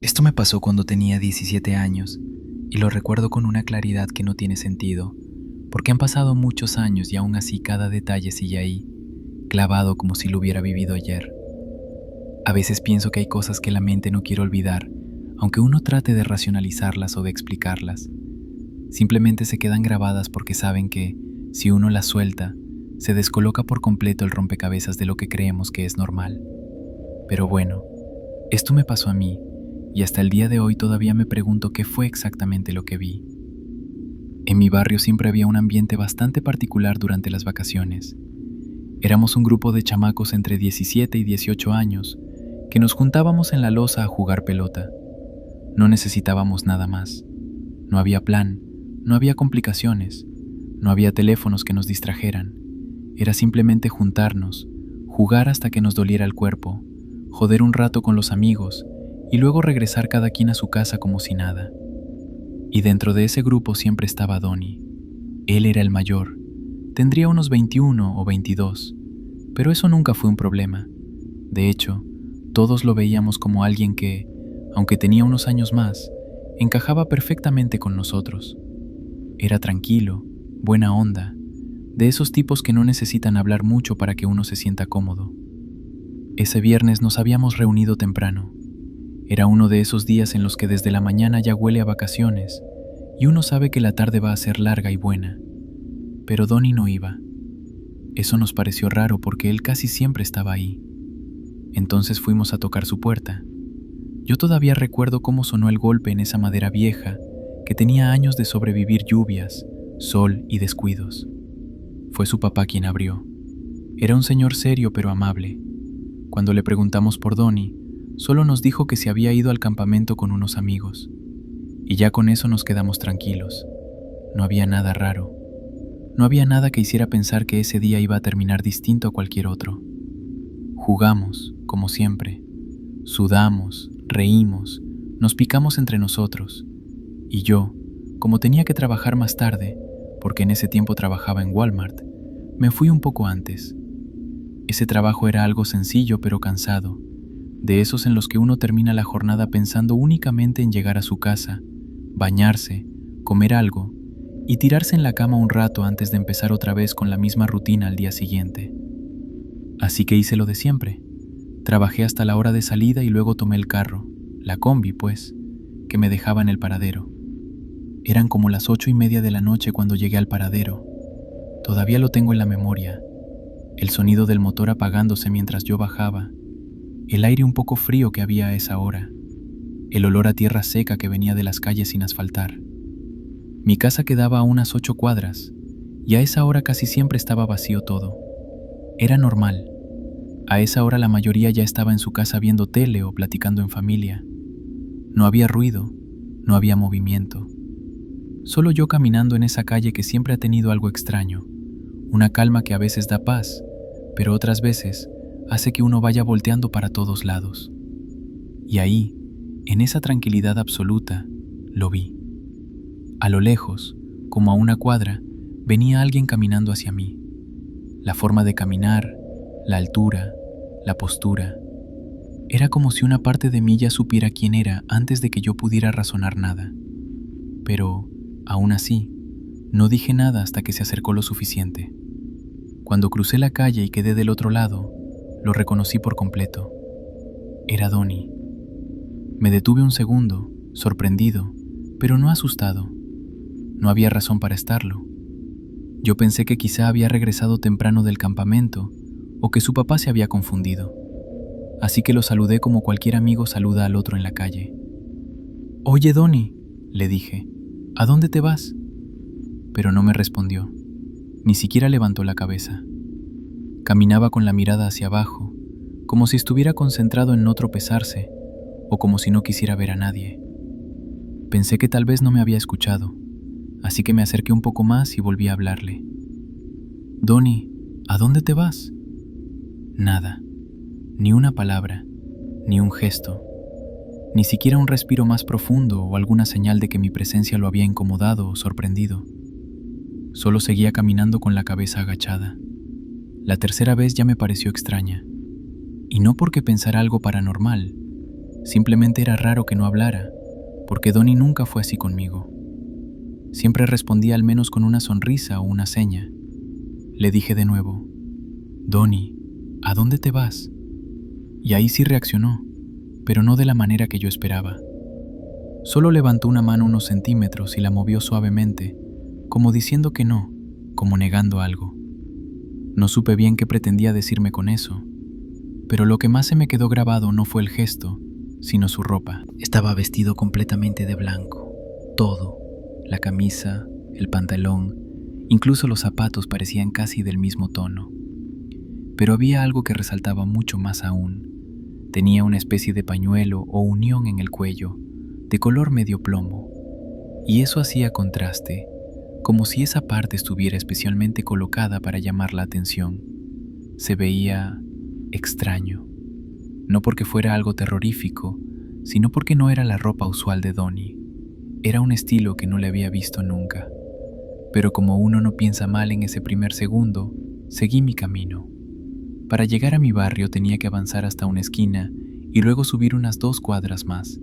Esto me pasó cuando tenía 17 años y lo recuerdo con una claridad que no tiene sentido, porque han pasado muchos años y aún así cada detalle sigue ahí, clavado como si lo hubiera vivido ayer. A veces pienso que hay cosas que la mente no quiere olvidar, aunque uno trate de racionalizarlas o de explicarlas. Simplemente se quedan grabadas porque saben que, si uno las suelta, se descoloca por completo el rompecabezas de lo que creemos que es normal. Pero bueno, esto me pasó a mí, y hasta el día de hoy todavía me pregunto qué fue exactamente lo que vi. En mi barrio siempre había un ambiente bastante particular durante las vacaciones. Éramos un grupo de chamacos entre 17 y 18 años que nos juntábamos en la loza a jugar pelota. No necesitábamos nada más. No había plan, no había complicaciones, no había teléfonos que nos distrajeran. Era simplemente juntarnos, jugar hasta que nos doliera el cuerpo, joder un rato con los amigos y luego regresar cada quien a su casa como si nada. Y dentro de ese grupo siempre estaba Donnie. Él era el mayor. Tendría unos 21 o 22, pero eso nunca fue un problema. De hecho, todos lo veíamos como alguien que, aunque tenía unos años más, encajaba perfectamente con nosotros. Era tranquilo, buena onda, de esos tipos que no necesitan hablar mucho para que uno se sienta cómodo. Ese viernes nos habíamos reunido temprano. Era uno de esos días en los que desde la mañana ya huele a vacaciones y uno sabe que la tarde va a ser larga y buena. Pero Donnie no iba. Eso nos pareció raro porque él casi siempre estaba ahí. Entonces fuimos a tocar su puerta. Yo todavía recuerdo cómo sonó el golpe en esa madera vieja que tenía años de sobrevivir lluvias, sol y descuidos. Fue su papá quien abrió. Era un señor serio pero amable. Cuando le preguntamos por Donnie, solo nos dijo que se había ido al campamento con unos amigos. Y ya con eso nos quedamos tranquilos. No había nada raro. No había nada que hiciera pensar que ese día iba a terminar distinto a cualquier otro. Jugamos, como siempre. Sudamos, reímos, nos picamos entre nosotros. Y yo, como tenía que trabajar más tarde, porque en ese tiempo trabajaba en Walmart, me fui un poco antes. Ese trabajo era algo sencillo pero cansado, de esos en los que uno termina la jornada pensando únicamente en llegar a su casa, bañarse, comer algo y tirarse en la cama un rato antes de empezar otra vez con la misma rutina al día siguiente. Así que hice lo de siempre. Trabajé hasta la hora de salida y luego tomé el carro, la combi pues, que me dejaba en el paradero. Eran como las 8:30 de la noche cuando llegué al paradero. Todavía lo tengo en la memoria. El sonido del motor apagándose mientras yo bajaba, el aire un poco frío que había a esa hora, el olor a tierra seca que venía de las calles sin asfaltar. Mi casa quedaba a unas 8 cuadras, y a esa hora casi siempre estaba vacío todo. Era normal. A esa hora la mayoría ya estaba en su casa viendo tele o platicando en familia. No había ruido, no había movimiento. Solo yo caminando en esa calle que siempre ha tenido algo extraño, una calma que a veces da paz, pero otras veces hace que uno vaya volteando para todos lados. Y ahí, en esa tranquilidad absoluta, lo vi. A lo lejos, como a una cuadra, venía alguien caminando hacia mí. La forma de caminar, la altura, la postura. Era como si una parte de mí ya supiera quién era antes de que yo pudiera razonar nada. Pero, aún así, no dije nada hasta que se acercó lo suficiente. Cuando crucé la calle y quedé del otro lado, lo reconocí por completo. Era Donnie. Me detuve un segundo, sorprendido, pero no asustado. No había razón para estarlo. Yo pensé que quizá había regresado temprano del campamento o que su papá se había confundido. Así que lo saludé como cualquier amigo saluda al otro en la calle. «Oye, Donnie», le dije, «¿a dónde te vas?» Pero no me respondió. Ni siquiera levantó la cabeza. Caminaba con la mirada hacia abajo, como si estuviera concentrado en no tropezarse o como si no quisiera ver a nadie. Pensé que tal vez no me había escuchado, así que me acerqué un poco más y volví a hablarle. «Donnie, ¿a dónde te vas?» Nada, ni una palabra, ni un gesto, ni siquiera un respiro más profundo o alguna señal de que mi presencia lo había incomodado o sorprendido. Solo seguía caminando con la cabeza agachada. La tercera vez ya me pareció extraña, y no porque pensara algo paranormal, Simplemente era raro que no hablara, porque Donnie nunca fue así conmigo. Siempre respondía al menos con una sonrisa o una seña. Le dije de nuevo: «Donnie, ¿a dónde te vas?». Y ahí sí reaccionó, pero no de la manera que yo esperaba. Solo levantó una mano unos centímetros y la movió suavemente, como diciendo que no, como negando algo. No supe bien qué pretendía decirme con eso, pero lo que más se me quedó grabado no fue el gesto, sino su ropa. Estaba vestido completamente de blanco, todo, la camisa, el pantalón, incluso los zapatos parecían casi del mismo tono. Pero había algo que resaltaba mucho más aún. Tenía una especie de pañuelo o unión en el cuello, de color medio plomo, y eso hacía contraste, como si esa parte estuviera especialmente colocada para llamar la atención. Se veía extraño, no porque fuera algo terrorífico, sino porque no era la ropa usual de Donnie. Era un estilo que no le había visto nunca. Pero como uno no piensa mal en ese primer segundo, seguí mi camino. Para llegar a mi barrio tenía que avanzar hasta una esquina y luego subir unas 2 cuadras más.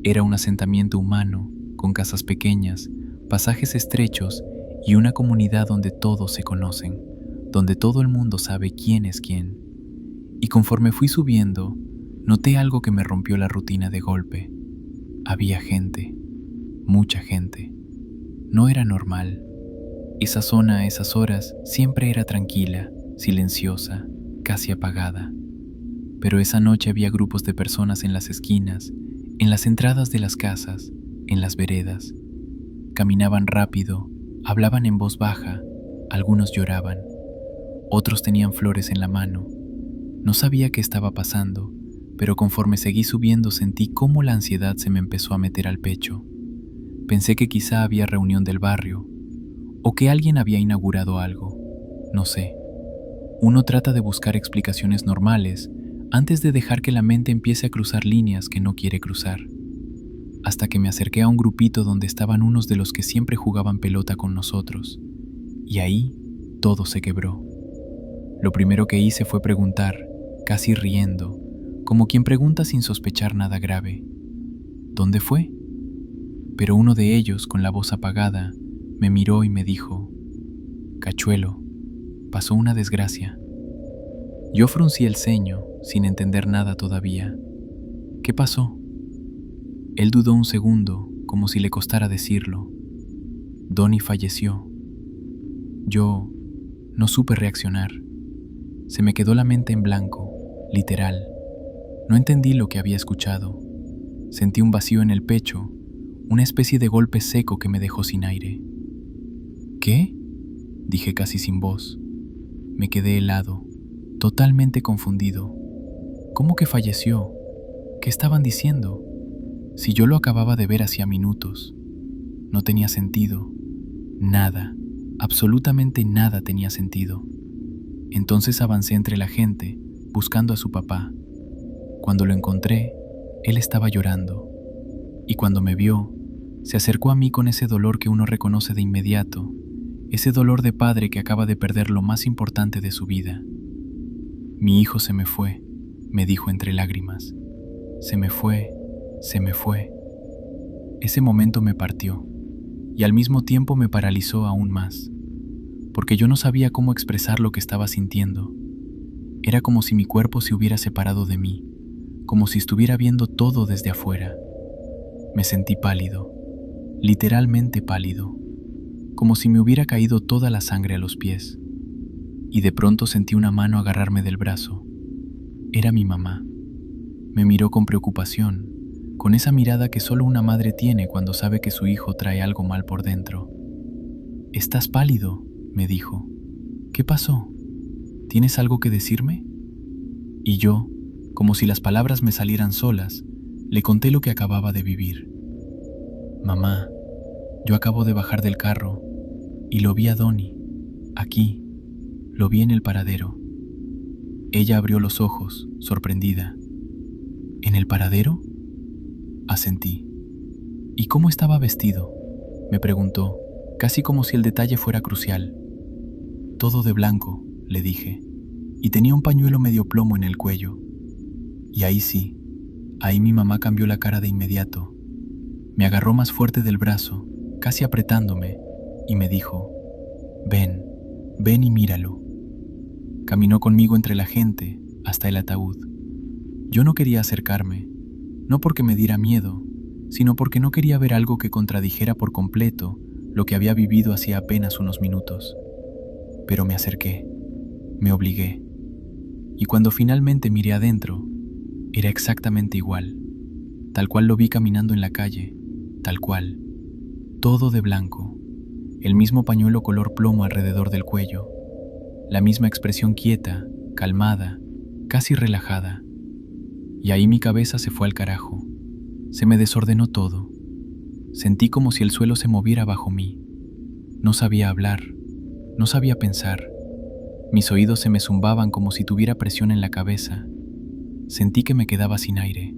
Era un asentamiento humano, con casas pequeñas, pasajes estrechos y una comunidad donde todos se conocen, donde todo el mundo sabe quién es quién. Y conforme fui subiendo, noté algo que me rompió la rutina de golpe. Había gente, mucha gente. No era normal. Esa zona a esas horas siempre era tranquila, silenciosa, casi apagada. Pero esa noche había grupos de personas en las esquinas, en las entradas de las casas, en las veredas. Caminaban rápido, hablaban en voz baja, algunos lloraban, otros tenían flores en la mano. No sabía qué estaba pasando, pero conforme seguí subiendo sentí cómo la ansiedad se me empezó a meter al pecho. Pensé que quizá había reunión del barrio, o que alguien había inaugurado algo, no sé. Uno trata de buscar explicaciones normales antes de dejar que la mente empiece a cruzar líneas que no quiere cruzar. Hasta que me acerqué a un grupito donde estaban unos de los que siempre jugaban pelota con nosotros, y ahí todo se quebró. Lo primero que hice fue preguntar, casi riendo, como quien pregunta sin sospechar nada grave: ¿dónde fue? Pero uno de ellos, con la voz apagada, me miró y me dijo: «Cachuelo, pasó una desgracia». Yo fruncí el ceño, sin entender nada todavía. «¿Qué pasó?». Él dudó un segundo, como si le costara decirlo. «Donnie falleció». Yo no supe reaccionar. Se me quedó la mente en blanco, literal. No entendí lo que había escuchado. Sentí un vacío en el pecho, una especie de golpe seco que me dejó sin aire. «¿Qué?», dije casi sin voz. Me quedé helado, totalmente confundido. ¿Cómo que falleció? ¿Qué estaban diciendo? Si yo lo acababa de ver hacía minutos. No tenía sentido. Nada, absolutamente nada tenía sentido. Entonces avancé entre la gente, buscando a su papá. Cuando lo encontré, él estaba llorando. Y cuando me vio, se acercó a mí con ese dolor que uno reconoce de inmediato, ese dolor de padre que acaba de perder lo más importante de su vida. «Mi hijo se me fue», me dijo entre lágrimas. «Se me fue, se me fue». Ese momento me partió, y al mismo tiempo me paralizó aún más, porque yo no sabía cómo expresar lo que estaba sintiendo. Era como si mi cuerpo se hubiera separado de mí, como si estuviera viendo todo desde afuera. Me sentí pálido, literalmente pálido, como si me hubiera caído toda la sangre a los pies. Y de pronto sentí una mano agarrarme del brazo. Era mi mamá. Me miró con preocupación, con esa mirada que solo una madre tiene cuando sabe que su hijo trae algo mal por dentro. «Estás pálido», me dijo. «¿Qué pasó? ¿Tienes algo que decirme?». Y yo, como si las palabras me salieran solas, le conté lo que acababa de vivir. «Mamá, yo acabo de bajar del carro y lo vi a Donnie, aquí, lo vi en el paradero». Ella abrió los ojos, sorprendida. «¿En el paradero?». Asentí. «¿Y cómo estaba vestido?», me preguntó, casi como si el detalle fuera crucial. «Todo de blanco», le dije, «y tenía un pañuelo medio plomo en el cuello». Y ahí sí, Ahí mi mamá cambió la cara de inmediato. Me agarró más fuerte del brazo, casi apretándome, y me dijo: ven, ven y míralo. Caminó conmigo entre la gente hasta el ataúd. Yo no quería acercarme, no porque me diera miedo, sino porque no quería ver algo que contradijera por completo lo que había vivido hacía apenas unos minutos. Pero me acerqué, me obligué, y cuando finalmente miré adentro, era exactamente igual, tal cual lo vi caminando en la calle, tal cual, todo de blanco, el mismo pañuelo color plomo alrededor del cuello, la misma expresión quieta, calmada, casi relajada. Y ahí mi cabeza se fue al carajo, se me desordenó todo. Sentí como si el suelo se moviera bajo mí. No sabía hablar, no sabía pensar. Mis oídos se me zumbaban como si tuviera presión en la cabeza. Sentí que me quedaba sin aire.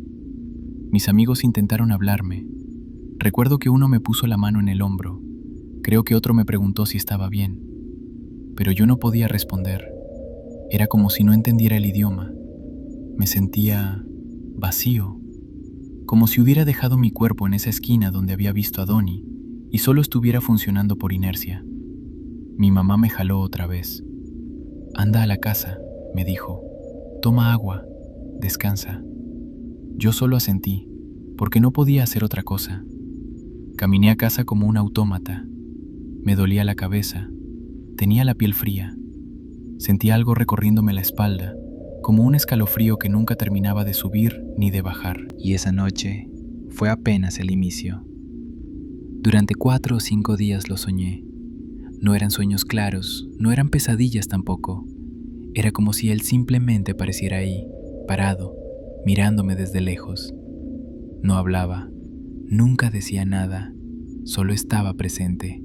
Mis amigos intentaron hablarme. Recuerdo que uno me puso la mano en el hombro. Creo que otro me preguntó si estaba bien. Pero yo no podía responder. Era como si no entendiera el idioma. Me sentía vacío, como si hubiera dejado mi cuerpo en esa esquina donde había visto a Donnie y solo estuviera funcionando por inercia. Mi mamá me jaló otra vez. Anda a la casa, me dijo. Toma agua, descansa. Yo solo asentí, porque no podía hacer otra cosa. Caminé a casa como un autómata. Me dolía la cabeza, tenía la piel fría. Sentía algo recorriéndome la espalda, como un escalofrío que nunca terminaba de subir ni de bajar. Y esa noche fue apenas el inicio. Durante 4 o 5 días lo soñé. No eran sueños claros, no eran pesadillas tampoco. Era como si él simplemente pareciera ahí, parado, mirándome desde lejos. No hablaba, nunca decía nada, solo estaba presente.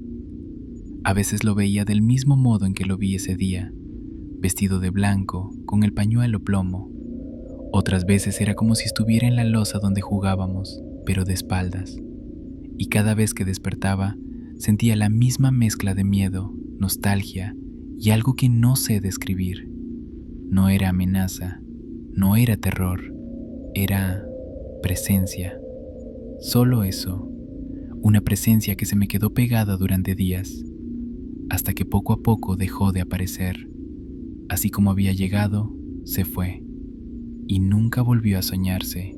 A veces lo veía del mismo modo en que lo vi ese día, vestido de blanco, con el pañuelo plomo. Otras veces era como si estuviera en la loza donde jugábamos, pero de espaldas. Y cada vez que despertaba, sentía la misma mezcla de miedo, nostalgia y algo que no sé describir. No era amenaza, no era terror, era presencia. Solo eso, una presencia que se me quedó pegada durante días, hasta que poco a poco dejó de aparecer. Así como había llegado, se fue, y nunca volvió a soñarse,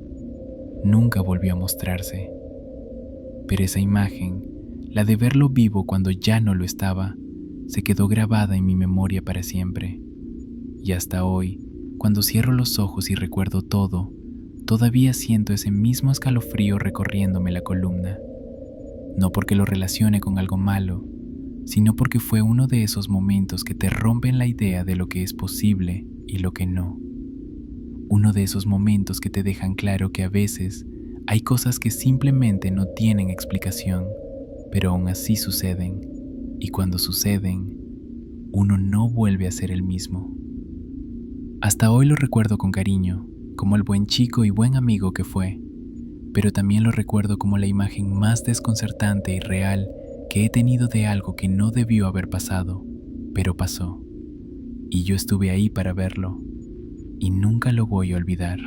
nunca volvió a mostrarse. Pero esa imagen, la de verlo vivo cuando ya no lo estaba, se quedó grabada en mi memoria para siempre. Y hasta hoy, cuando cierro los ojos y recuerdo todo, todavía siento ese mismo escalofrío recorriéndome la columna. No porque lo relacione con algo malo, sino porque fue uno de esos momentos que te rompen la idea de lo que es posible y lo que no. Uno de esos momentos que te dejan claro que a veces hay cosas que simplemente no tienen explicación, pero aún así suceden, y cuando suceden, uno no vuelve a ser el mismo. Hasta hoy lo recuerdo con cariño, como el buen chico y buen amigo que fue, pero también lo recuerdo como la imagen más desconcertante y real que he tenido de algo que no debió haber pasado, pero pasó, y yo estuve ahí para verlo, y nunca lo voy a olvidar.